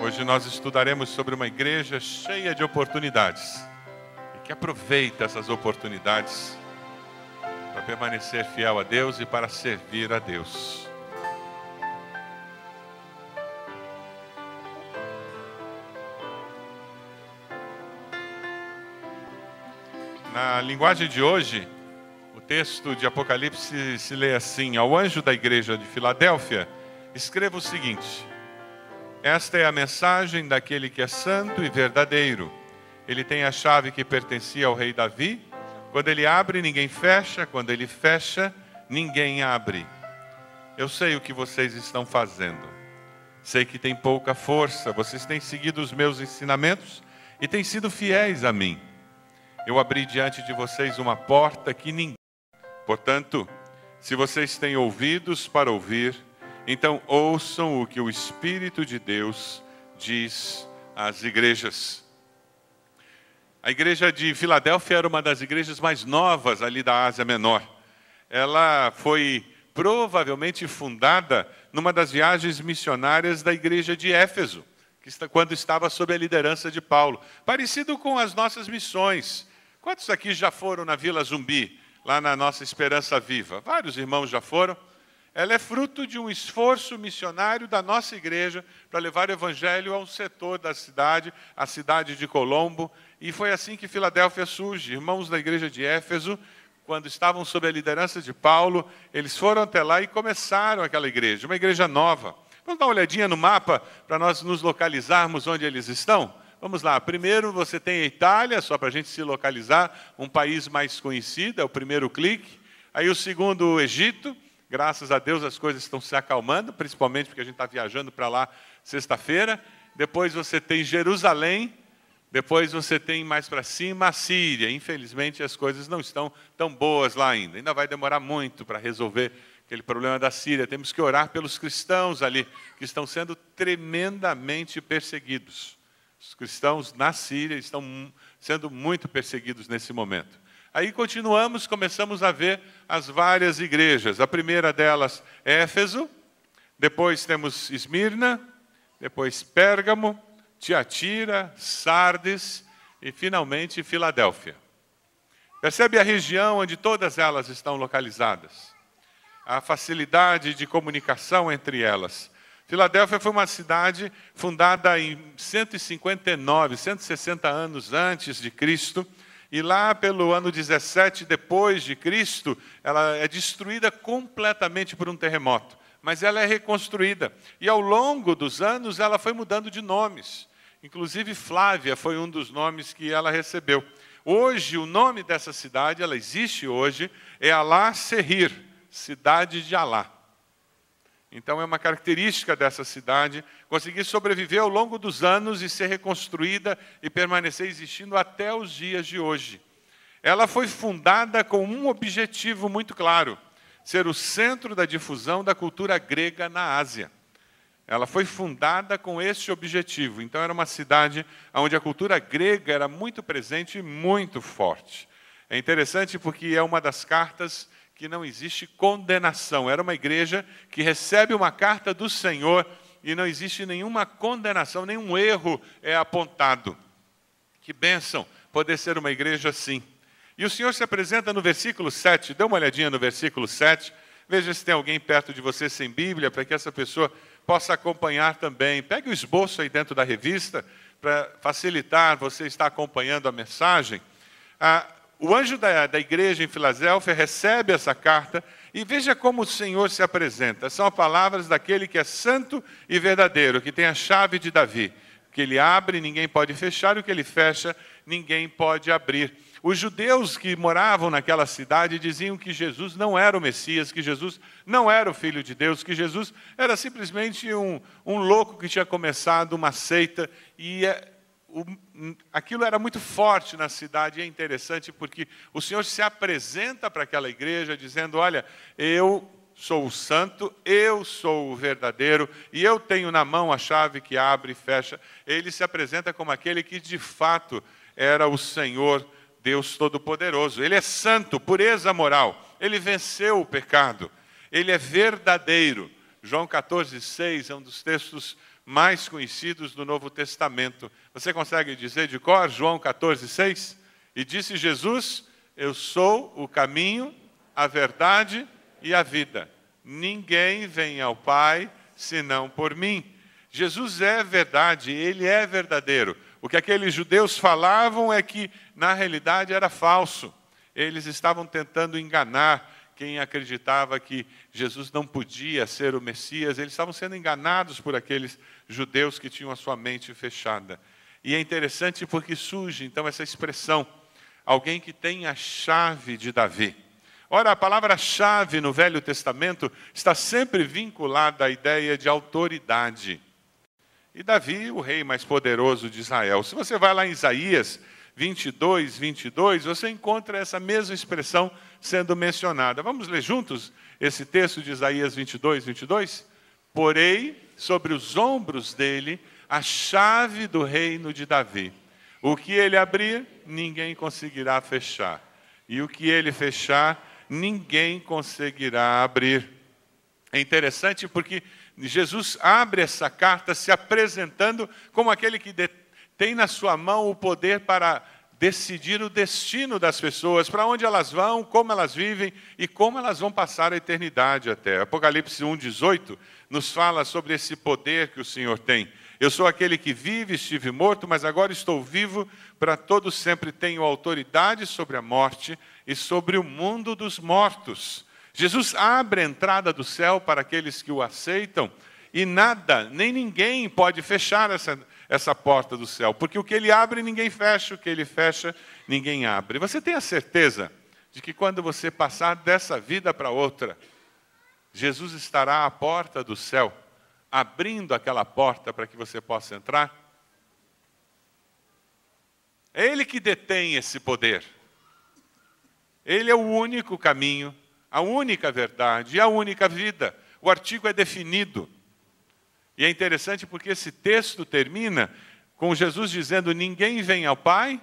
Hoje nós estudaremos sobre uma igreja cheia de oportunidades e que aproveita essas oportunidades para permanecer fiel a Deus e para servir a Deus. Na linguagem de hoje, o texto de Apocalipse se lê assim: ao anjo da igreja de Filadélfia, escreva o seguinte: esta é a mensagem daquele que é santo e verdadeiro. Ele tem a chave que pertencia ao rei Davi. Quando ele abre, ninguém fecha. Quando ele fecha, ninguém abre. Eu sei o que vocês estão fazendo. Sei que tem pouca força. Vocês têm seguido os meus ensinamentos e têm sido fiéis a mim. Eu abri diante de vocês uma porta que ninguém... Portanto, se vocês têm ouvidos para ouvir, então ouçam o que o Espírito de Deus diz às igrejas. A igreja de Filadélfia era uma das igrejas mais novas ali da Ásia Menor. Ela foi provavelmente fundada numa das viagens missionárias da igreja de Éfeso, quando estava sob a liderança de Paulo. Parecido com as nossas missões. Quantos aqui já foram na Vila Zumbi, lá na nossa Esperança Viva? Vários irmãos já foram. Ela é fruto de um esforço missionário da nossa igreja para levar o evangelho a um setor da cidade, a cidade de Colombo. E foi assim que Filadélfia surge. Irmãos da igreja de Éfeso, quando estavam sob a liderança de Paulo, eles foram até lá e começaram aquela igreja, uma igreja nova. Vamos dar uma olhadinha no mapa para nós nos localizarmos onde eles estão? Vamos lá, primeiro você tem a Itália, só para a gente se localizar, um país mais conhecido, é o primeiro clique. Aí o segundo, o Egito. Graças a Deus as coisas estão se acalmando, principalmente porque a gente está viajando para lá sexta-feira. Depois você tem Jerusalém, depois você tem mais para cima a Síria. Infelizmente as coisas não estão tão boas lá ainda. Ainda vai demorar muito para resolver aquele problema da Síria. Temos que orar pelos cristãos ali, que estão sendo tremendamente perseguidos. Os cristãos na Síria estão sendo muito perseguidos nesse momento. Aí continuamos, começamos a ver as várias igrejas. A primeira delas é Éfeso, depois temos Esmirna, depois Pérgamo, Tiatira, Sardes e finalmente Filadélfia. Percebe a região onde todas elas estão localizadas? A facilidade de comunicação entre elas. Filadélfia foi uma cidade fundada em 159, 160 anos antes de Cristo. E lá pelo ano 17 depois de Cristo, ela é destruída completamente por um terremoto. Mas ela é reconstruída. E ao longo dos anos ela foi mudando de nomes. Inclusive Flávia foi um dos nomes que ela recebeu. Hoje o nome dessa cidade, ela existe hoje, é Alá Serrir, cidade de Alá. Então é uma característica dessa cidade conseguir sobreviver ao longo dos anos e ser reconstruída e permanecer existindo até os dias de hoje. Ela foi fundada com um objetivo muito claro: ser o centro da difusão da cultura grega na Ásia. Ela foi fundada com esse objetivo. Então era uma cidade onde a cultura grega era muito presente e muito forte. É interessante porque é uma das cartas que não existe condenação. Era uma igreja que recebe uma carta do Senhor e não existe nenhuma condenação, nenhum erro é apontado. Que bênção poder ser uma igreja assim. E o Senhor se apresenta no versículo 7, dê uma olhadinha no versículo 7, veja se tem alguém perto de você sem Bíblia, para que essa pessoa possa acompanhar também. Pegue o esboço aí dentro da revista, para facilitar você estar acompanhando a mensagem. O anjo da igreja em Filadélfia recebe essa carta e veja como o Senhor se apresenta. São palavras daquele que é santo e verdadeiro, que tem a chave de Davi. O que ele abre, ninguém pode fechar, o que ele fecha, ninguém pode abrir. Os judeus que moravam naquela cidade diziam que Jesus não era o Messias, que Jesus não era o Filho de Deus, que Jesus era simplesmente um louco que tinha começado uma seita e aquilo era muito forte na cidade. E é interessante porque o Senhor se apresenta para aquela igreja dizendo: olha, eu sou o santo, eu sou o verdadeiro e eu tenho na mão a chave que abre e fecha. Ele se apresenta como aquele que de fato era o Senhor Deus Todo-Poderoso. Ele é santo, pureza moral, ele venceu o pecado, ele é verdadeiro. João 14,6 é um dos textos mais conhecidos do Novo Testamento. Você consegue dizer de cor João 14:6? E disse Jesus: eu sou o caminho, a verdade e a vida. Ninguém vem ao Pai senão por mim. Jesus é verdade, ele é verdadeiro. O que aqueles judeus falavam é que, na realidade, era falso. Eles estavam tentando enganar quem acreditava que Jesus não podia ser o Messias. Eles estavam sendo enganados por aqueles judeus que tinham a sua mente fechada. E é interessante porque surge, então, essa expressão, alguém que tem a chave de Davi. Ora, a palavra-chave no Velho Testamento está sempre vinculada à ideia de autoridade. E Davi, o rei mais poderoso de Israel. Se você vai lá em Isaías 22, você encontra essa mesma expressão sendo mencionada. Vamos ler juntos esse texto de Isaías 22. Porei sobre os ombros dele a chave do reino de Davi. O que ele abrir, ninguém conseguirá fechar. E o que ele fechar, ninguém conseguirá abrir. É interessante porque Jesus abre essa carta se apresentando como aquele que tem na sua mão o poder para decidir o destino das pessoas, para onde elas vão, como elas vivem e como elas vão passar a eternidade até. Apocalipse 1:18 nos fala sobre esse poder que o Senhor tem. Eu sou aquele que vive, estive morto, mas agora estou vivo para todo sempre. Tenho autoridade sobre a morte e sobre o mundo dos mortos. Jesus abre a entrada do céu para aqueles que o aceitam e nada, nem ninguém pode fechar essa porta do céu, porque o que ele abre, ninguém fecha, o que ele fecha, ninguém abre. Você tem a certeza de que quando você passar dessa vida para outra, Jesus estará à porta do céu, abrindo aquela porta para que você possa entrar? É Ele que detém esse poder. Ele é o único caminho, a única verdade e a única vida. O artigo é definido. E é interessante porque esse texto termina com Jesus dizendo: ninguém vem ao Pai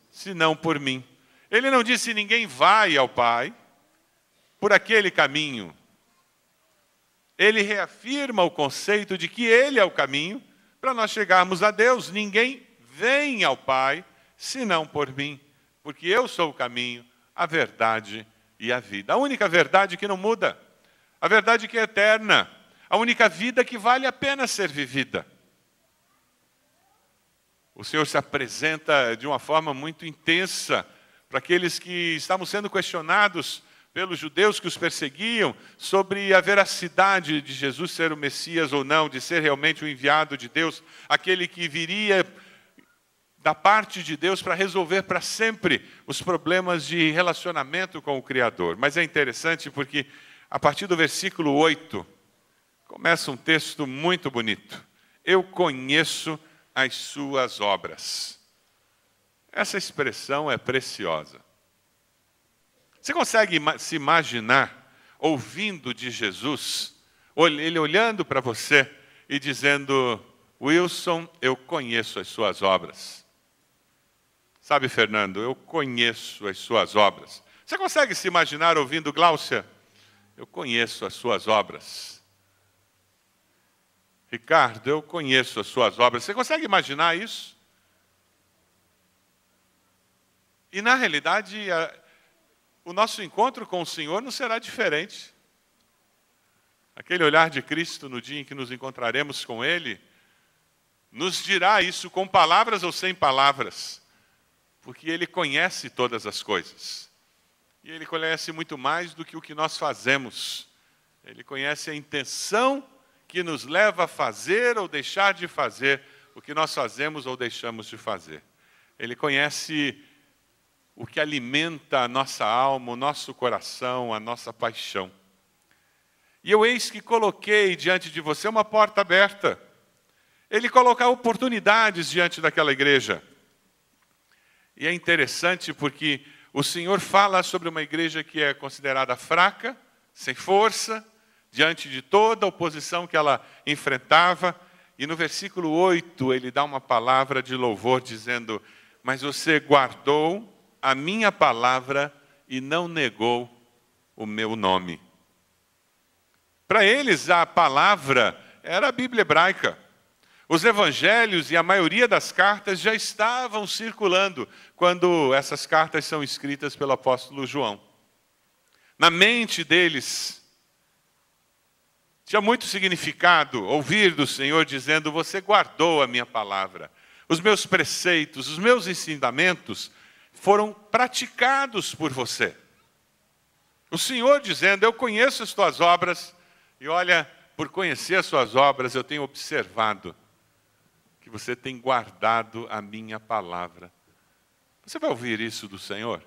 senão por mim. Ele não disse ninguém vai ao Pai por aquele caminho. Ele reafirma o conceito de que ele é o caminho para nós chegarmos a Deus. Ninguém vem ao Pai senão por mim, porque eu sou o caminho, a verdade e a vida. A única verdade que não muda, a verdade que é eterna, a única vida que vale a pena ser vivida. O Senhor se apresenta de uma forma muito intensa para aqueles que estavam sendo questionados pelos judeus que os perseguiam sobre a veracidade de Jesus ser o Messias ou não, de ser realmente o enviado de Deus, aquele que viria da parte de Deus para resolver para sempre os problemas de relacionamento com o Criador. Mas é interessante porque a partir do versículo 8, começa um texto muito bonito. Eu conheço as suas obras. Essa expressão é preciosa. Você consegue se imaginar ouvindo de Jesus, ele olhando para você e dizendo: Wilson, eu conheço as suas obras. Sabe, Fernando, eu conheço as suas obras. Você consegue se imaginar ouvindo Gláucia? Eu conheço as suas obras. Ricardo, eu conheço as suas obras. Você consegue imaginar isso? E, na realidade, o nosso encontro com o Senhor não será diferente. Aquele olhar de Cristo no dia em que nos encontraremos com Ele, nos dirá isso com palavras ou sem palavras, porque Ele conhece todas as coisas. E Ele conhece muito mais do que o que nós fazemos. Ele conhece a intenção que nos leva a fazer ou deixar de fazer o que nós fazemos ou deixamos de fazer. Ele conhece o que alimenta a nossa alma, o nosso coração, a nossa paixão. E eu eis que coloquei diante de você uma porta aberta. Ele coloca oportunidades diante daquela igreja. E é interessante porque o Senhor fala sobre uma igreja que é considerada fraca, sem força, diante de toda a oposição que ela enfrentava. E no versículo 8 ele dá uma palavra de louvor dizendo: mas você guardou a minha palavra e não negou o meu nome. Para eles a palavra era a Bíblia hebraica. Os evangelhos e a maioria das cartas já estavam circulando quando essas cartas são escritas pelo apóstolo João. Na mente deles, tinha muito significado ouvir do Senhor dizendo: você guardou a minha palavra, os meus preceitos, os meus ensinamentos foram praticados por você. O Senhor dizendo: eu conheço as tuas obras, e olha, por conhecer as suas obras, eu tenho observado que você tem guardado a minha palavra. Você vai ouvir isso do Senhor?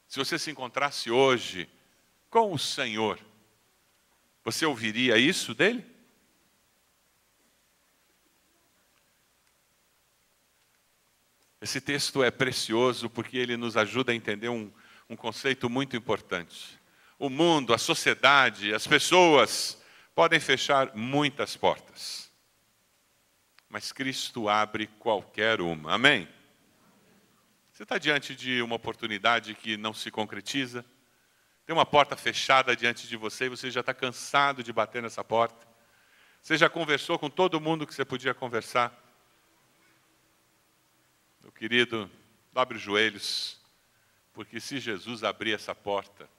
Se você se encontrasse hoje com o Senhor, você ouviria isso dele? Esse texto é precioso porque ele nos ajuda a entender um conceito muito importante. O mundo, a sociedade, as pessoas podem fechar muitas portas, mas Cristo abre qualquer uma. Amém? Você está diante de uma oportunidade que não se concretiza? Tem uma porta fechada diante de você e você já está cansado de bater nessa porta? Você já conversou com todo mundo que você podia conversar? Meu querido, dobre os joelhos, porque se Jesus abrir essa porta,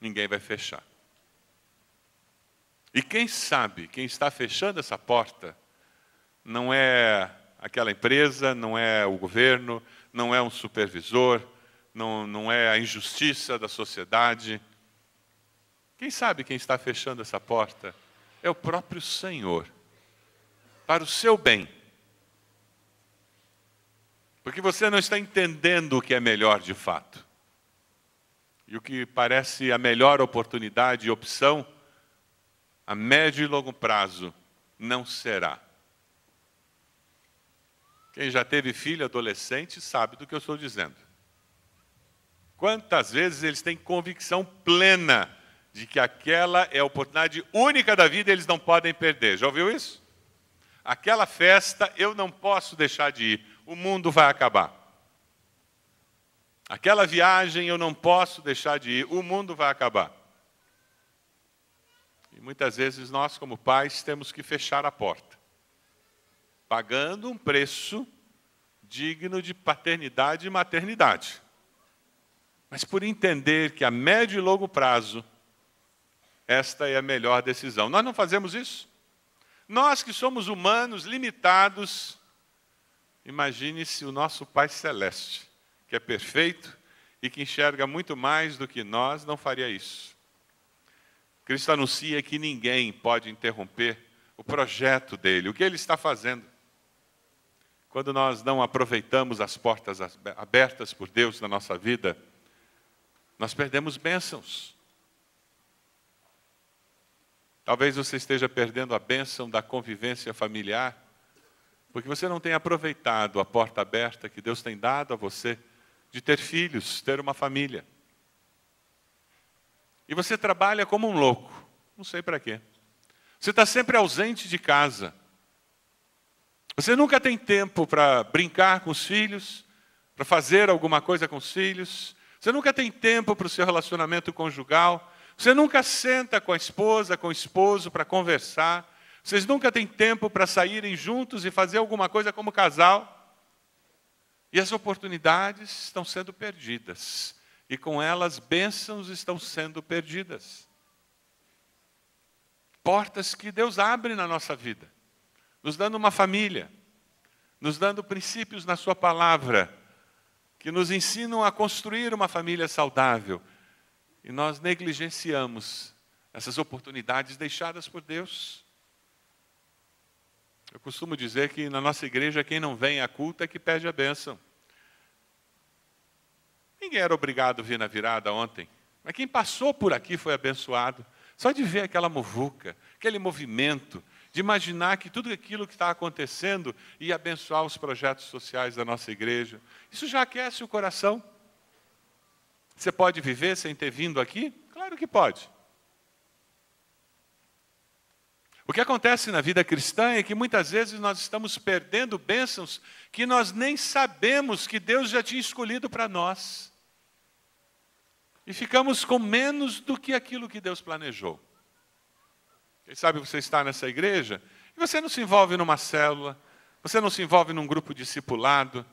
ninguém vai fechar. E quem sabe, quem está fechando essa porta, não é aquela empresa, não é o governo, não é um supervisor, não é a injustiça da sociedade. Quem sabe quem está fechando essa porta é o próprio Senhor, para o seu bem. Porque você não está entendendo o que é melhor de fato. E o que parece a melhor oportunidade e opção, a médio e longo prazo, não será. Quem já teve filho adolescente sabe do que eu estou dizendo. Quantas vezes eles têm convicção plena de que aquela é a oportunidade única da vida e eles não podem perder. Já ouviu isso? Aquela festa eu não posso deixar de ir, o mundo vai acabar. Aquela viagem eu não posso deixar de ir, o mundo vai acabar. E muitas vezes nós, como pais, temos que fechar a porta, pagando um preço digno de paternidade e maternidade. Mas por entender que a médio e longo prazo, esta é a melhor decisão. Nós não fazemos isso. Nós que somos humanos, limitados, imagine se o nosso Pai Celeste, que é perfeito e que enxerga muito mais do que nós, não faria isso. Cristo anuncia que ninguém pode interromper o projeto dele, o que ele está fazendo. Quando nós não aproveitamos as portas abertas por Deus na nossa vida, nós perdemos bênçãos. Talvez você esteja perdendo a bênção da convivência familiar, porque você não tem aproveitado a porta aberta que Deus tem dado a você de ter filhos, ter uma família. E você trabalha como um louco, não sei para quê. Você está sempre ausente de casa. Você nunca tem tempo para brincar com os filhos, para fazer alguma coisa com os filhos. Você nunca tem tempo para o seu relacionamento conjugal. Você nunca senta com a esposa, com o esposo para conversar. Vocês nunca têm tempo para saírem juntos e fazer alguma coisa como casal. E as oportunidades estão sendo perdidas. E com elas, bênçãos estão sendo perdidas. Portas que Deus abre na nossa vida, nos dando uma família, nos dando princípios na sua palavra, que nos ensinam a construir uma família saudável. E nós negligenciamos essas oportunidades deixadas por Deus. Eu costumo dizer que na nossa igreja, quem não vem a culto é que perde a bênção. Ninguém era obrigado a vir na virada ontem, mas quem passou por aqui foi abençoado. Só de ver aquela muvuca, aquele movimento, de imaginar que tudo aquilo que está acontecendo ia abençoar os projetos sociais da nossa igreja. Isso já aquece o coração. Você pode viver sem ter vindo aqui? Claro que pode. O que acontece na vida cristã é que muitas vezes nós estamos perdendo bênçãos que nós nem sabemos que Deus já tinha escolhido para nós. E ficamos com menos do que aquilo que Deus planejou. Quem sabe você está nessa igreja e você não se envolve numa célula, você não se envolve num grupo discipulado,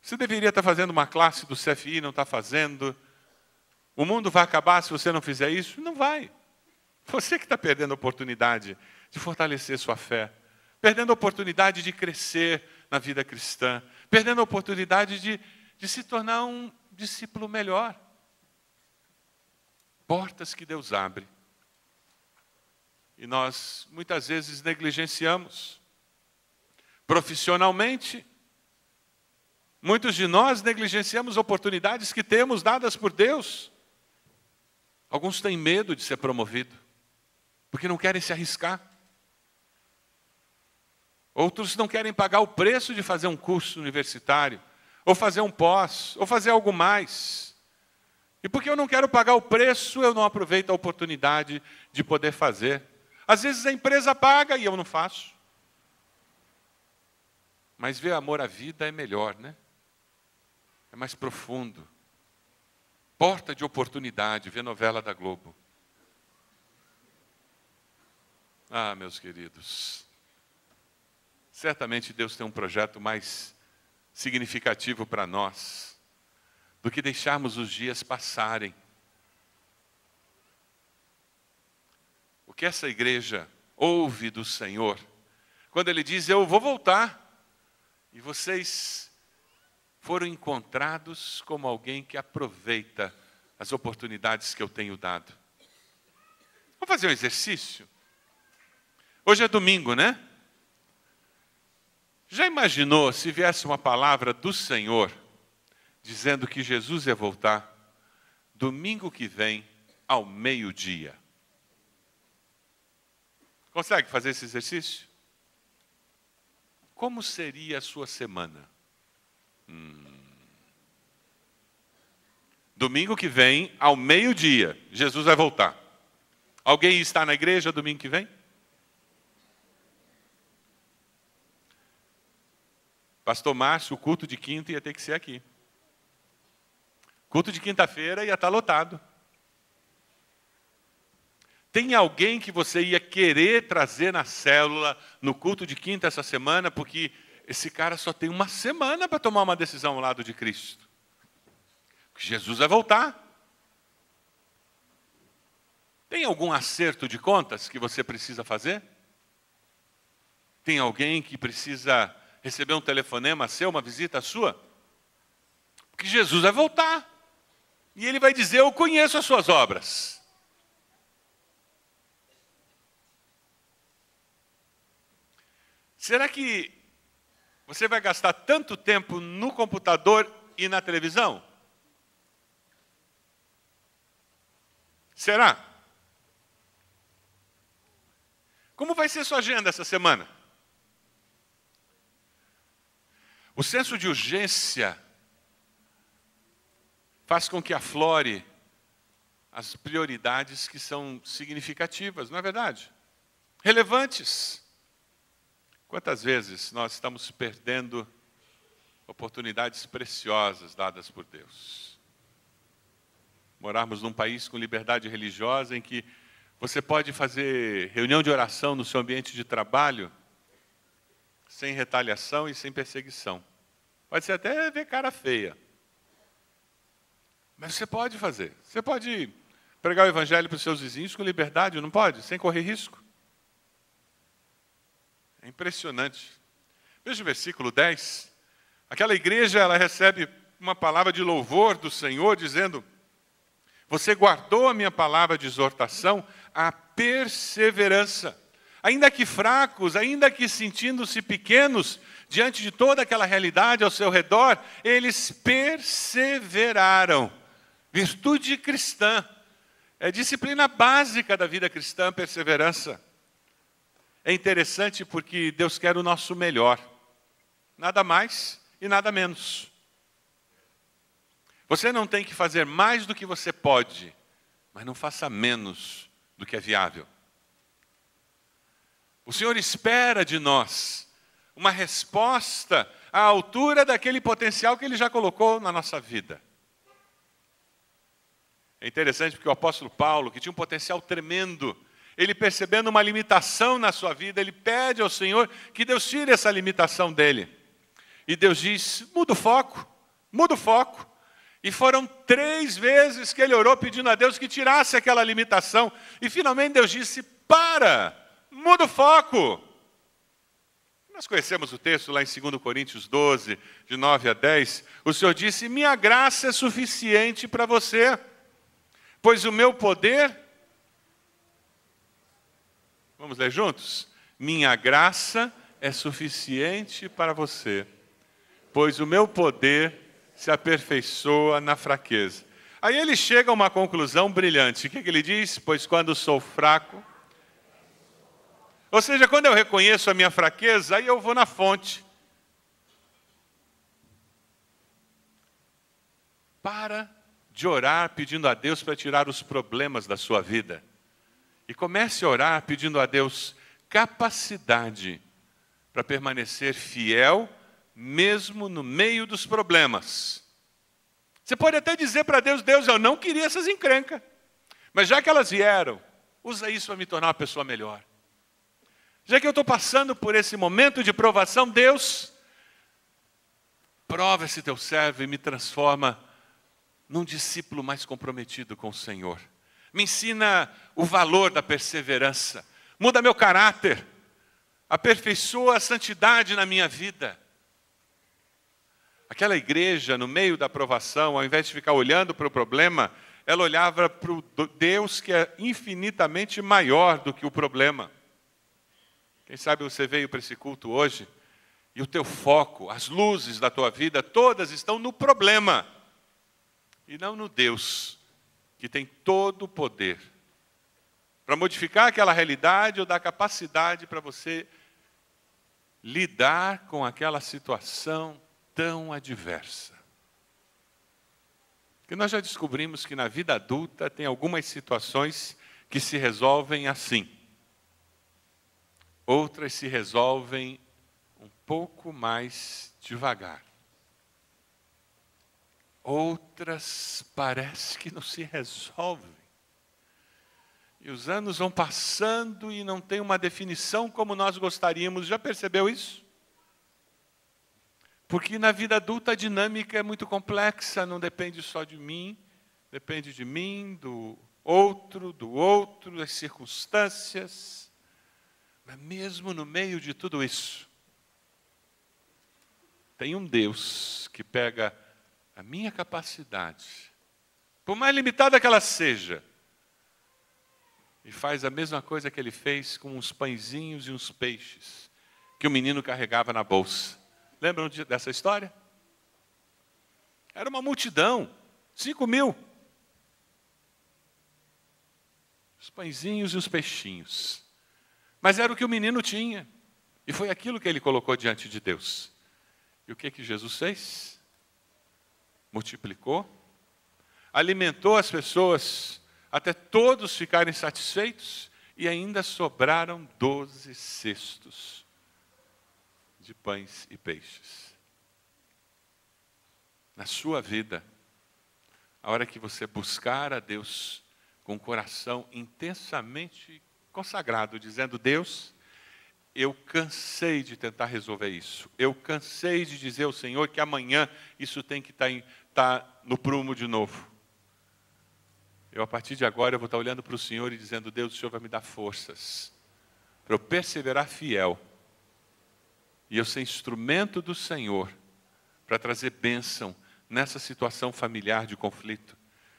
você deveria estar fazendo uma classe do CFI, não está fazendo. O mundo vai acabar se você não fizer isso? Não vai. Você que está perdendo a oportunidade de fortalecer sua fé, perdendo a oportunidade de crescer na vida cristã, perdendo a oportunidade de se tornar um discípulo melhor. Portas que Deus abre. E nós, muitas vezes, negligenciamos. Profissionalmente, muitos de nós negligenciamos oportunidades que temos dadas por Deus. Alguns têm medo de ser promovido, porque não querem se arriscar. Outros não querem pagar o preço de fazer um curso universitário, ou fazer um pós, ou fazer algo mais. E porque eu não quero pagar o preço, eu não aproveito a oportunidade de poder fazer. Às vezes a empresa paga e eu não faço. Mas ver amor à vida é melhor, né? É mais profundo. Porta de oportunidade, ver novela da Globo. Ah, meus queridos, certamente Deus tem um projeto mais significativo para nós do que deixarmos os dias passarem. O que essa igreja ouve do Senhor, quando Ele diz, eu vou voltar, e vocês foram encontrados como alguém que aproveita as oportunidades que eu tenho dado. Vamos fazer um exercício? Hoje é domingo, né? Já imaginou se viesse uma palavra do Senhor dizendo que Jesus ia voltar domingo que vem ao meio-dia? Consegue fazer esse exercício? Como seria a sua semana? Domingo que vem, ao meio-dia, Jesus vai voltar. Alguém está na igreja domingo que vem? Pastor Márcio, o culto de quinta ia ter que ser aqui. Culto de quinta-feira ia estar lotado. Tem alguém que você ia querer trazer na célula, no culto de quinta essa semana, porque esse cara só tem uma semana para tomar uma decisão ao lado de Cristo. Jesus vai voltar. Tem algum acerto de contas que você precisa fazer? Tem alguém que precisa receber um telefonema seu, uma visita sua? Porque Jesus vai voltar. E Ele vai dizer, eu conheço as suas obras. Será que você vai gastar tanto tempo no computador e na televisão? Será? Como vai ser sua agenda essa semana? O senso de urgência faz com que aflore as prioridades que são significativas, não é verdade? Relevantes. Quantas vezes nós estamos perdendo oportunidades preciosas dadas por Deus? Morarmos num país com liberdade religiosa em que você pode fazer reunião de oração no seu ambiente de trabalho sem retaliação e sem perseguição. Pode ser até ver cara feia. Mas você pode fazer. Você pode pregar o evangelho para os seus vizinhos com liberdade, não pode? Sem correr risco. É impressionante. Veja o versículo 10. Aquela igreja, ela recebe uma palavra de louvor do Senhor, dizendo, você guardou a minha palavra de exortação, a perseverança. Ainda que fracos, ainda que sentindo-se pequenos, diante de toda aquela realidade ao seu redor, eles perseveraram. Virtude cristã. É disciplina básica da vida cristã, perseverança. É interessante porque Deus quer o nosso melhor. Nada mais e nada menos. Você não tem que fazer mais do que você pode, mas não faça menos do que é viável. O Senhor espera de nós uma resposta à altura daquele potencial que Ele já colocou na nossa vida. É interessante porque o apóstolo Paulo, que tinha um potencial tremendo, ele percebendo uma limitação na sua vida, ele pede ao Senhor que Deus tire essa limitação dele. E Deus diz, muda o foco, muda o foco. E foram 3 vezes que ele orou pedindo a Deus que tirasse aquela limitação. E finalmente Deus disse, para, muda o foco. Nós conhecemos o texto lá em 2 Coríntios 12, de 9 a 10. O Senhor disse, minha graça é suficiente para você, pois o meu poder... Vamos ler juntos? Minha graça é suficiente para você, pois o meu poder se aperfeiçoa na fraqueza. Aí ele chega a uma conclusão brilhante. O que ele diz? Pois quando sou fraco... Ou seja, quando eu reconheço a minha fraqueza, aí eu vou na fonte. Para de orar pedindo a Deus para tirar os problemas da sua vida. E comece a orar pedindo a Deus capacidade para permanecer fiel, mesmo no meio dos problemas. Você pode até dizer para Deus, Deus, eu não queria essas encrencas, mas já que elas vieram, usa isso para me tornar uma pessoa melhor. Já que eu estou passando por esse momento de provação, Deus, prova esse teu servo e me transforma num discípulo mais comprometido com o Senhor. Me ensina o valor da perseverança. Muda meu caráter. Aperfeiçoa a santidade na minha vida. Aquela igreja, no meio da provação, ao invés de ficar olhando para o problema, ela olhava para o Deus que é infinitamente maior do que o problema. Quem sabe você veio para esse culto hoje e o teu foco, as luzes da tua vida, todas estão no problema e não no Deus, que tem todo o poder para modificar aquela realidade ou dar capacidade para você lidar com aquela situação tão adversa. Porque nós já descobrimos que na vida adulta tem algumas situações que se resolvem assim. Outras se resolvem um pouco mais devagar. Outras parece que não se resolvem. E os anos vão passando e não tem uma definição como nós gostaríamos. Já percebeu isso? Porque na vida adulta a dinâmica é muito complexa, não depende só de mim, depende de mim, do outro, das circunstâncias. Mas mesmo no meio de tudo isso, tem um Deus que pega a minha capacidade, por mais limitada que ela seja, e faz a mesma coisa que ele fez com uns pãezinhos e uns peixes que o menino carregava na bolsa. Lembram dessa história? Era uma multidão, 5.000. Os pãezinhos e os peixinhos. Mas era o que o menino tinha. E foi aquilo que ele colocou diante de Deus. E o que Jesus fez? Multiplicou, alimentou as pessoas até todos ficarem satisfeitos e ainda sobraram 12 cestos de pães e peixes. Na sua vida, a hora que você buscar a Deus com o coração intensamente consagrado, dizendo, Deus, eu cansei de tentar resolver isso. Eu cansei de dizer ao Senhor que amanhã isso tem que estar no prumo de novo. Eu, a partir de agora, eu vou estar olhando para o Senhor e dizendo, Deus, o Senhor vai me dar forças para eu perseverar fiel. E eu ser instrumento do Senhor para trazer bênção nessa situação familiar de conflito.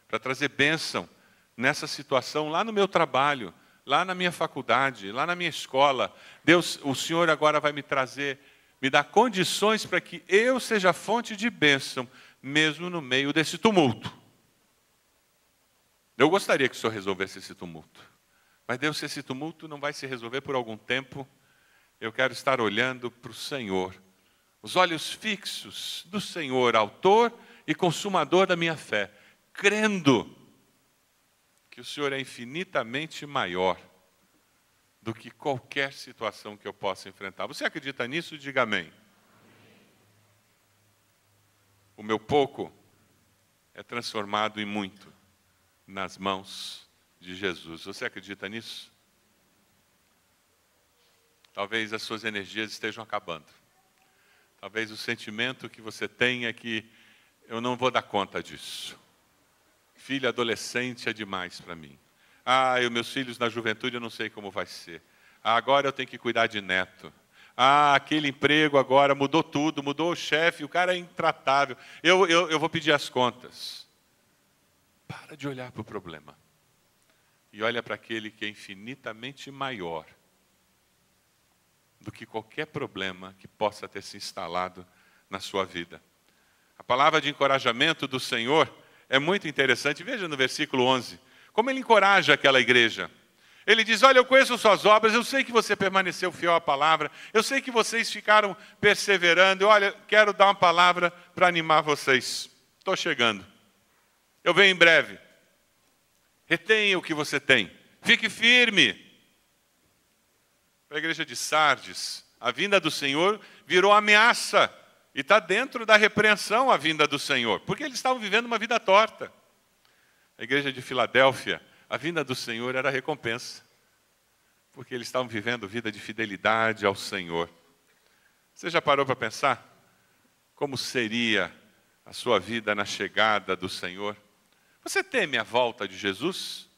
Para trazer bênção nessa situação lá no meu trabalho, lá na minha faculdade, lá na minha escola. Deus, o Senhor agora vai me trazer, me dar condições para que eu seja fonte de bênção, mesmo no meio desse tumulto. Eu gostaria que o Senhor resolvesse esse tumulto. Mas Deus, se esse tumulto não vai se resolver por algum tempo, eu quero estar olhando para o Senhor. Os olhos fixos do Senhor, autor e consumador da minha fé, crendo que o Senhor é infinitamente maior do que qualquer situação que eu possa enfrentar. Você acredita nisso? Diga amém. O meu pouco é transformado em muito nas mãos de Jesus. Você acredita nisso? talvez as suas energias estejam acabando. Talvez o sentimento que você tenha é que eu não vou dar conta disso. Filho adolescente é demais para mim. Os meus filhos na juventude eu não sei como vai ser. Agora eu tenho que cuidar de neto. Aquele emprego agora mudou tudo, mudou o chefe, o cara é intratável. Eu vou pedir as contas. Para de olhar para o problema. E olha para aquele que é infinitamente maior do que qualquer problema que possa ter se instalado na sua vida. A palavra de encorajamento do Senhor é muito interessante. Veja no versículo 11, como ele encoraja aquela igreja. Ele diz, olha, eu conheço suas obras, eu sei que você permaneceu fiel à palavra, eu sei que vocês ficaram perseverando, olha, quero dar uma palavra para animar vocês. Estou chegando. Eu venho em breve. Retenha o que você tem. Fique firme. Para a igreja de Sardes, a vinda do Senhor virou ameaça. E está dentro da repreensão a vinda do Senhor. Porque eles estavam vivendo uma vida torta. A igreja de Filadélfia, a vinda do Senhor era recompensa. Porque eles estavam vivendo vida de fidelidade ao Senhor. Você já parou para pensar? Como seria a sua vida na chegada do Senhor? Você teme a volta de Jesus?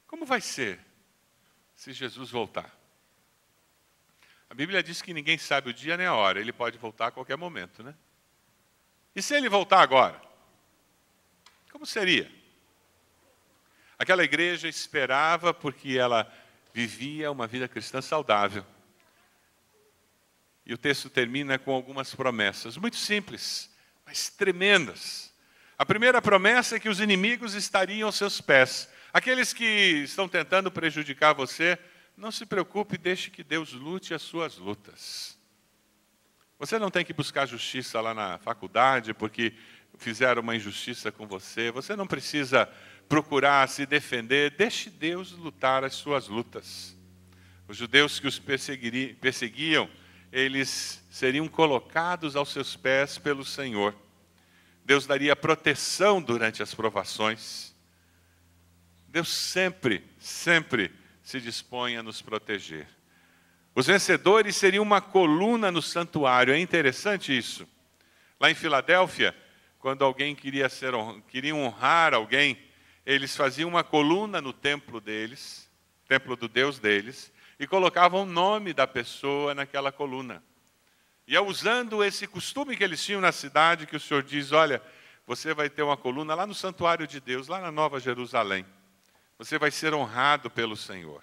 Como vai ser se Jesus voltar? A Bíblia diz que ninguém sabe o dia nem a hora. Ele pode voltar a qualquer momento, né? E se ele voltar agora? Como seria? Aquela igreja esperava porque ela vivia uma vida cristã saudável. E o texto termina com algumas promessas, muito simples, mas tremendas. A primeira promessa é que os inimigos estariam aos seus pés. Aqueles que estão tentando prejudicar você, não se preocupe, deixe que Deus lute as suas lutas. Você não tem que buscar justiça lá na faculdade porque fizeram uma injustiça com você. Você não precisa procurar se defender. Deixe Deus lutar as suas lutas. Os judeus que os perseguiam, eles seriam colocados aos seus pés pelo Senhor. Deus daria proteção durante as provações. Deus sempre se dispõe a nos proteger. Os vencedores seriam uma coluna no santuário. É interessante isso. Lá em Filadélfia, quando alguém queria honrar alguém, eles faziam uma coluna no templo deles, templo do Deus deles, e colocavam o nome da pessoa naquela coluna. E é usando esse costume que eles tinham na cidade que o Senhor diz, olha, você vai ter uma coluna lá no santuário de Deus, lá na Nova Jerusalém. Você vai ser honrado pelo Senhor.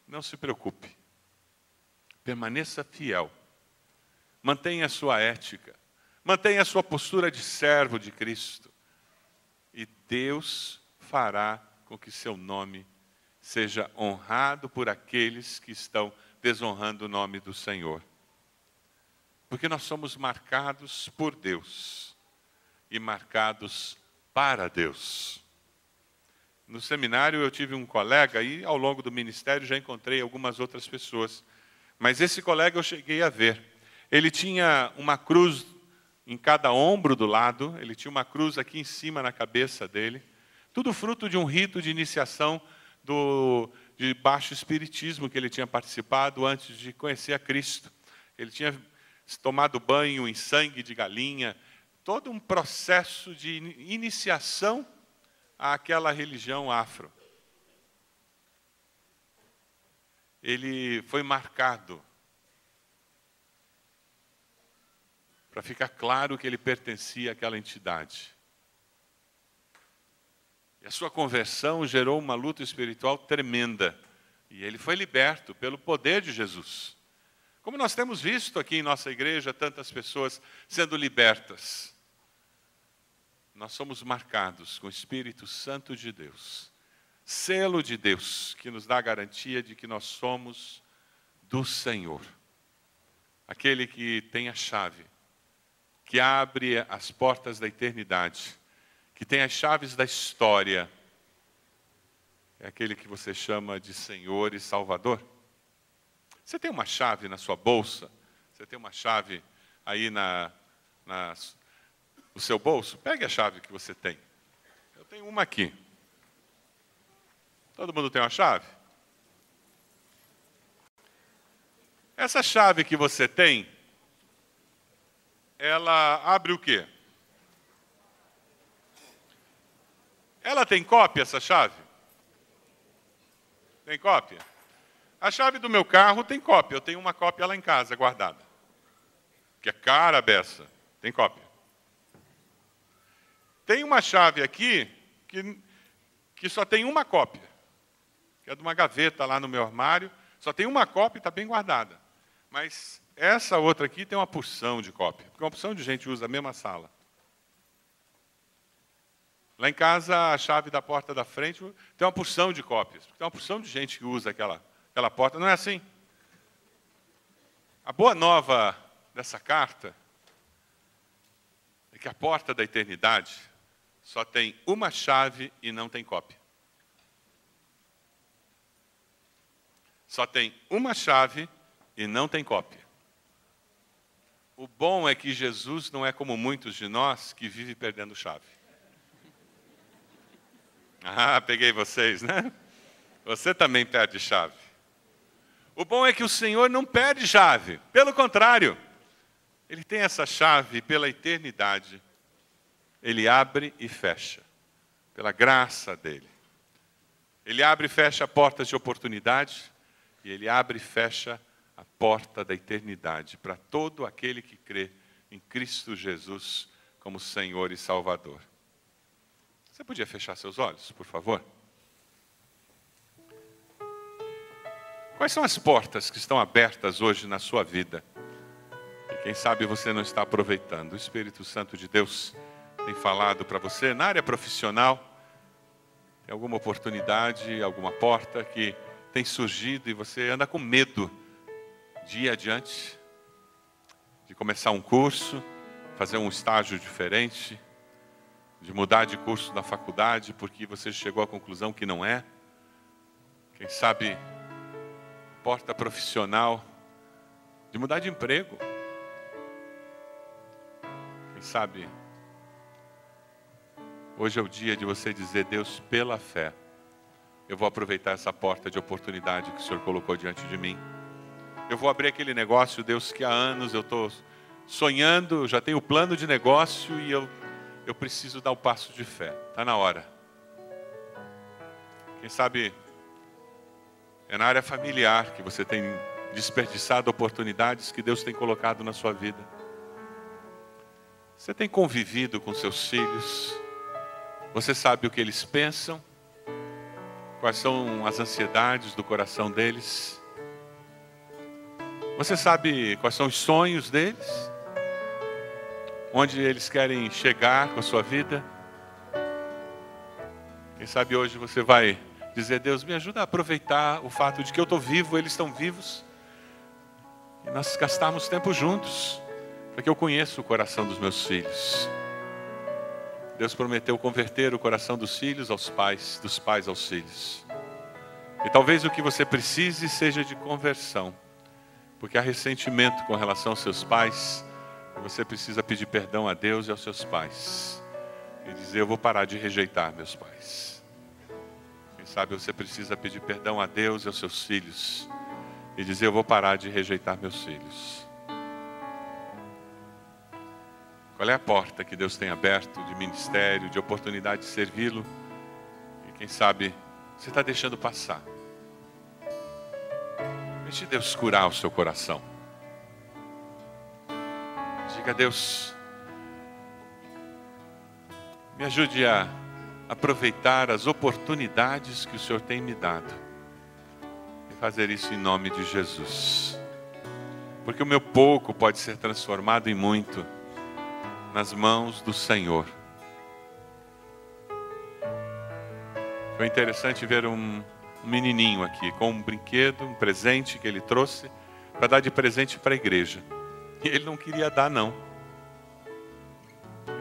Não se preocupe. Permaneça fiel. Mantenha a sua ética. Mantenha a sua postura de servo de Cristo. E Deus fará com que seu nome seja honrado por aqueles que estão desonrando o nome do Senhor. Porque nós somos marcados por Deus e marcados para Deus. No seminário eu tive um colega e ao longo do ministério já encontrei algumas outras pessoas. Mas esse colega eu cheguei a ver. Ele tinha uma cruz em cada ombro do lado, ele tinha uma cruz aqui em cima na cabeça dele. Tudo fruto de um rito de iniciação de baixo espiritismo que ele tinha participado antes de conhecer a Cristo. Ele tinha tomado banho em sangue de galinha, todo um processo de iniciação àquela religião afro. Ele foi marcado para ficar claro que ele pertencia àquela entidade. E a sua conversão gerou uma luta espiritual tremenda. E ele foi liberto pelo poder de Jesus. Como nós temos visto aqui em nossa igreja, tantas pessoas sendo libertas. Nós somos marcados com o Espírito Santo de Deus. Selo de Deus, que nos dá a garantia de que nós somos do Senhor. Aquele que tem a chave, que abre as portas da eternidade, que tem as chaves da história. É aquele que você chama de Senhor e Salvador. Você tem uma chave na sua bolsa? Você tem uma chave aí no seu bolso? Pegue a chave que você tem. Eu tenho uma aqui. Todo mundo tem uma chave? Essa chave que você tem, ela abre o quê? Ela tem cópia, essa chave? Tem cópia? A chave do meu carro tem cópia. Eu tenho uma cópia lá em casa, guardada. Que é cara a beça. Tem cópia. Tem uma chave aqui que só tem uma cópia. Que é de uma gaveta lá no meu armário. Só tem uma cópia e está bem guardada. Mas essa outra aqui tem uma porção de cópia. Porque uma porção de gente usa a mesma sala. Lá em casa, a chave da porta da frente tem uma porção de cópias. Tem uma porção de gente que usa aquela porta. Não é assim? A boa nova dessa carta é que a porta da eternidade só tem uma chave e não tem cópia. Só tem uma chave e não tem cópia. O bom é que Jesus não é como muitos de nós que vivem perdendo chave. Ah, peguei vocês, né? Você também perde chave. O bom é que o Senhor não perde chave. Pelo contrário, Ele tem essa chave pela eternidade. Ele abre e fecha, pela graça dEle. Ele abre e fecha portas de oportunidade, e Ele abre e fecha a porta da eternidade para todo aquele que crê em Cristo Jesus como Senhor e Salvador. Você podia fechar seus olhos, por favor? Quais são as portas que estão abertas hoje na sua vida? E quem sabe você não está aproveitando. O Espírito Santo de Deus tem falado para você na área profissional. Tem alguma oportunidade, alguma porta que tem surgido e você anda com medo de ir adiante, de começar um curso, fazer um estágio diferente, de mudar de curso na faculdade porque você chegou à conclusão que não é. Quem sabe, porta profissional, de mudar de emprego. Quem sabe, hoje é o dia de você dizer: Deus, pela fé, eu vou aproveitar essa porta de oportunidade que o Senhor colocou diante de mim. Eu vou abrir aquele negócio, Deus, que há anos eu estou sonhando, eu já tenho o plano de negócio e eu preciso dar o passo de fé. Está na hora. Quem sabe é na área familiar que você tem desperdiçado oportunidades que Deus tem colocado na sua vida. Você tem convivido com seus filhos. Você sabe o que eles pensam. Quais são as ansiedades do coração deles. Você sabe quais são os sonhos deles. Onde eles querem chegar com a sua vida. Quem sabe hoje você vai dizer: Deus, me ajuda a aproveitar o fato de que eu estou vivo, eles estão vivos. E nós gastarmos tempo juntos, para que eu conheça o coração dos meus filhos. Deus prometeu converter o coração dos filhos aos pais, dos pais aos filhos. E talvez o que você precise seja de conversão. Porque há ressentimento com relação aos seus pais. E você precisa pedir perdão a Deus e aos seus pais. E dizer: eu vou parar de rejeitar meus pais. Quem sabe você precisa pedir perdão a Deus e aos seus filhos. E dizer: eu vou parar de rejeitar meus filhos. Qual é a porta que Deus tem aberto de ministério, de oportunidade de servi-lo? E quem sabe você está deixando passar. Deixe Deus curar o seu coração. Diga: Deus, me ajude a aproveitar as oportunidades que o Senhor tem me dado. E fazer isso em nome de Jesus. Porque o meu pouco pode ser transformado em muito nas mãos do Senhor. Foi interessante ver um menininho aqui com um brinquedo, um presente que ele trouxe para dar de presente para a igreja. E ele não queria dar, não.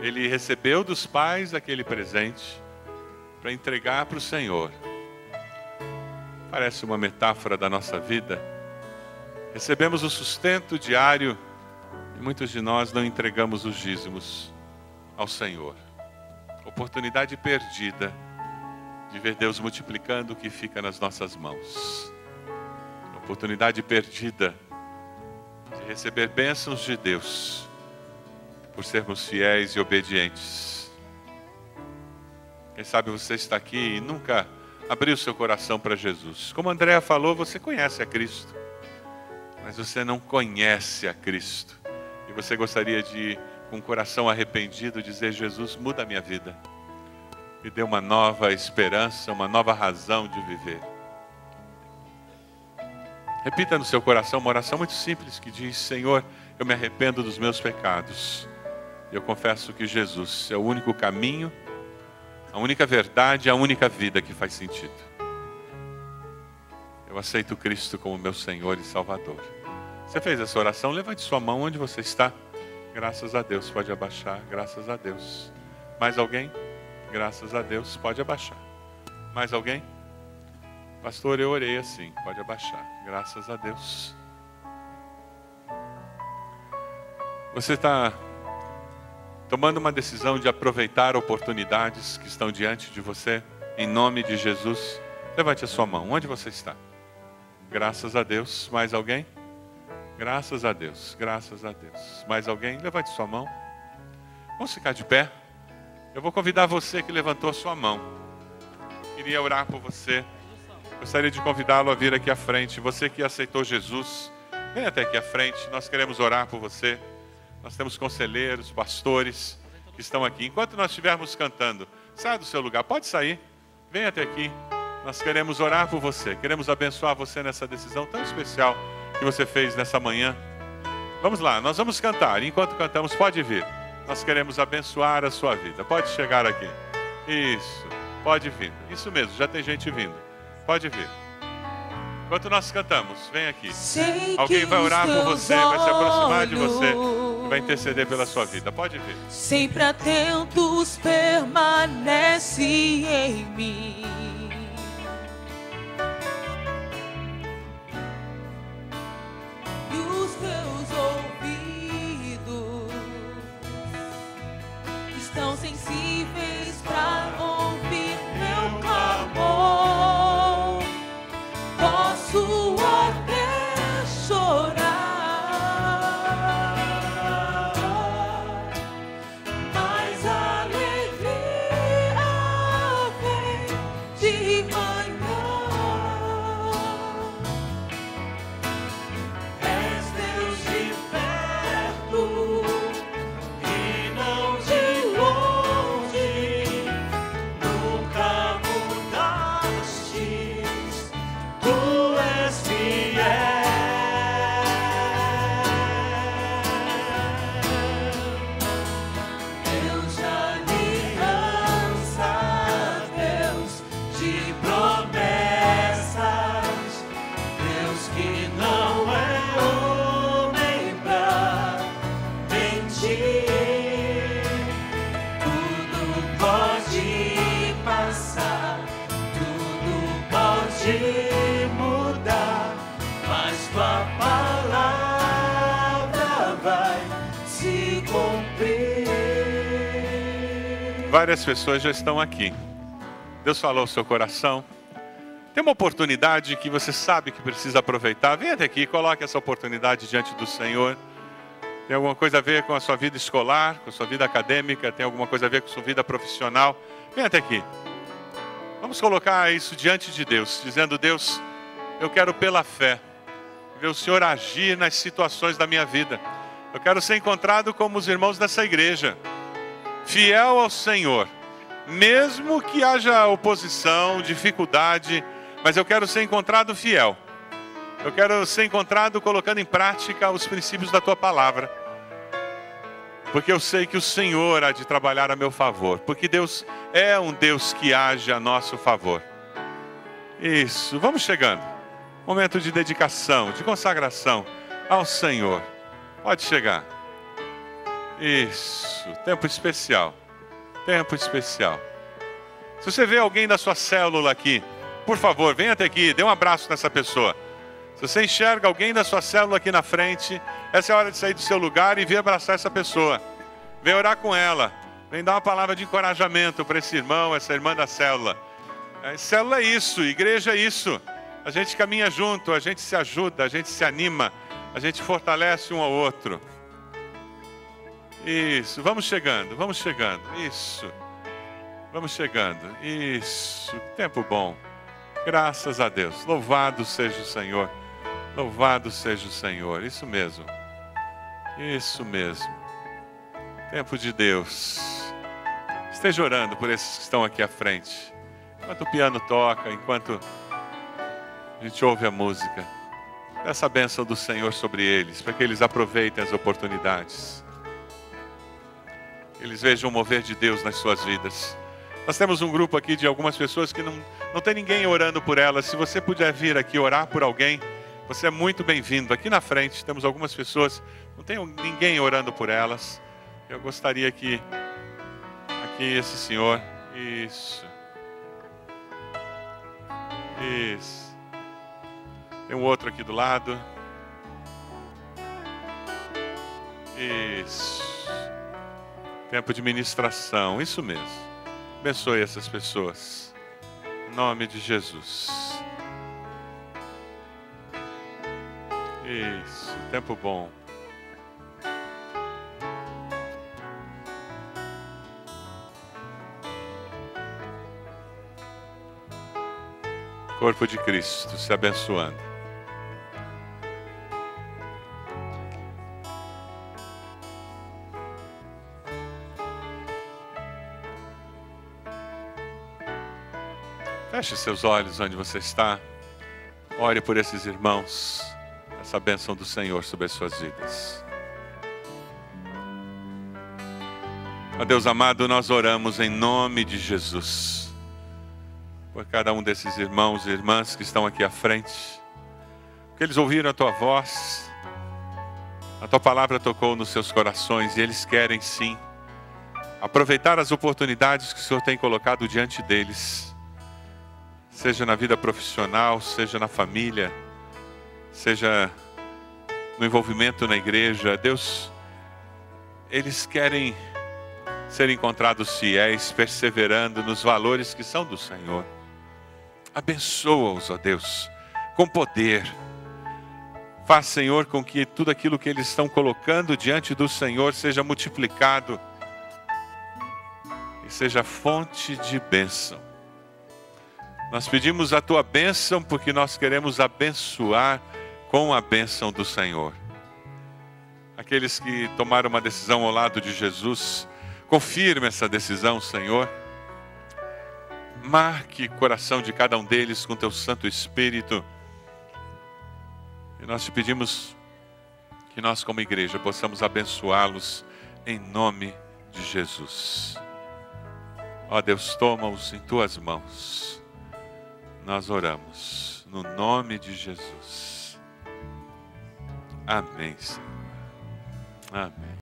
Ele recebeu dos pais aquele presente para entregar para o Senhor. Parece uma metáfora da nossa vida. Recebemos o sustento diário e muitos de nós não entregamos os dízimos ao Senhor. Oportunidade perdida de ver Deus multiplicando o que fica nas nossas mãos. Oportunidade perdida de receber bênçãos de Deus, por sermos fiéis e obedientes. Quem sabe você está aqui e nunca abriu seu coração para Jesus. Como a Andréa falou, você conhece a Cristo, mas você não conhece a Cristo. E você gostaria de, com o coração arrependido, dizer: Jesus, muda a minha vida. Me dê uma nova esperança, uma nova razão de viver. Repita no seu coração uma oração muito simples que diz: Senhor, eu me arrependo dos meus pecados. Eu confesso que Jesus é o único caminho, a única verdade, a única vida que faz sentido. Eu aceito Cristo como meu Senhor e Salvador. Você fez essa oração? Levante sua mão onde você está. Graças a Deus, pode abaixar. Graças a Deus. Mais alguém? Graças a Deus, pode abaixar. Mais alguém? Pastor, eu orei assim, pode abaixar. Graças a Deus. Você está tomando uma decisão de aproveitar oportunidades que estão diante de você, em nome de Jesus. Levante a sua mão, onde você está? Graças a Deus. Mais alguém? Graças a Deus, graças a Deus. Mais alguém? Levante sua mão. Vamos ficar de pé. Eu vou convidar você que levantou a sua mão. Queria orar por você. Gostaria de convidá-lo a vir aqui à frente. Você que aceitou Jesus, vem até aqui à frente. Nós queremos orar por você. Nós temos conselheiros, pastores que estão aqui. Enquanto nós estivermos cantando, saia do seu lugar, pode sair. Vem até aqui. Nós queremos orar por você. Queremos abençoar você nessa decisão tão especial que você fez nessa manhã. Vamos lá, nós vamos cantar. Enquanto cantamos, pode vir. Nós queremos abençoar a sua vida. Pode chegar aqui. Isso, pode vir. Isso mesmo, já tem gente vindo. Pode vir. Enquanto nós cantamos, vem aqui. Alguém vai orar por você, vai se aproximar de você e vai interceder pela sua vida. Pode vir. Sempre atentos permanece em mim. E os teus ouvidos estão sensíveis para ouvir meu clamor. Posso até chorar, mas a alegria vem de manhã. És Deus de perto e não de longe, nunca mudaste, tu és fiel. Deus de aliança, Deus de promessas, Deus que não é homem pra mentir. Tudo pode passar, tudo pode mudar, mas tua palavra vai se cumprir. Várias pessoas já estão aqui. Deus falou ao seu coração. Tem uma oportunidade que você sabe que precisa aproveitar. Venha até aqui e coloque essa oportunidade diante do Senhor. Tem alguma coisa a ver com a sua vida escolar, com a sua vida acadêmica, tem alguma coisa a ver com a sua vida profissional. Venha até aqui. Vamos colocar isso diante de Deus, dizendo: Deus, eu quero pela fé ver o Senhor agir nas situações da minha vida. Eu quero ser encontrado como os irmãos dessa igreja, fiel ao Senhor, mesmo que haja oposição, dificuldade, mas eu quero ser encontrado fiel. Eu quero ser encontrado colocando em prática os princípios da tua palavra, porque eu sei que o Senhor há de trabalhar a meu favor, porque Deus é um Deus que age a nosso favor. Isso, vamos chegando. Momento de dedicação, de consagração ao Senhor. Pode chegar. Isso, tempo especial. Tempo especial. Se você vê alguém da sua célula aqui, por favor, venha até aqui, dê um abraço nessa pessoa. Se você enxerga alguém da sua célula aqui na frente, essa é a hora de sair do seu lugar e vir abraçar essa pessoa. Vem orar com ela. Vem dar uma palavra de encorajamento para esse irmão, essa irmã da célula. Célula é isso, igreja é isso. A gente caminha junto, a gente se ajuda, a gente se anima. A gente fortalece um ao outro. Isso, vamos chegando, vamos chegando. Isso, vamos chegando. Isso, tempo bom. Graças a Deus. Louvado seja o Senhor. Louvado seja o Senhor. Isso mesmo. Isso mesmo. Tempo de Deus. Esteja orando por esses que estão aqui à frente. Enquanto o piano toca, enquanto a gente ouve a música. Peça a bênção do Senhor sobre eles, para que eles aproveitem as oportunidades. Eles vejam o mover de Deus nas suas vidas. Nós temos um grupo aqui de algumas pessoas que não tem ninguém orando por elas. Se você puder vir aqui orar por alguém, você é muito bem-vindo. Aqui na frente temos algumas pessoas, não tem ninguém orando por elas. Eu gostaria que aqui esse senhor, isso. Tem um outro aqui do lado. Isso. Tempo de ministração, isso mesmo. Abençoe essas pessoas. Em nome de Jesus. Isso, tempo bom. Corpo de Cristo se abençoando. Feche seus olhos onde você está. Ore por esses irmãos. Essa bênção do Senhor sobre as suas vidas. Ó Deus amado, nós oramos em nome de Jesus. Por cada um desses irmãos e irmãs que estão aqui à frente. Porque eles ouviram a Tua voz. A Tua palavra tocou nos seus corações e eles querem sim aproveitar as oportunidades que o Senhor tem colocado diante deles. Seja na vida profissional, seja na família, seja no envolvimento na igreja. Deus, eles querem ser encontrados fiéis, perseverando nos valores que são do Senhor. Abençoa-os, ó Deus, com poder. Faz, Senhor, com que tudo aquilo que eles estão colocando diante do Senhor seja multiplicado e seja fonte de bênção. Nós pedimos a Tua bênção porque nós queremos abençoar com a bênção do Senhor. Aqueles que tomaram uma decisão ao lado de Jesus, confirme essa decisão, Senhor. Marque o coração de cada um deles com Teu Santo Espírito. E nós te pedimos que nós como igreja possamos abençoá-los em nome de Jesus. Ó Deus, toma-os em Tuas mãos. Nós oramos no nome de Jesus. Amém, Senhor. Amém.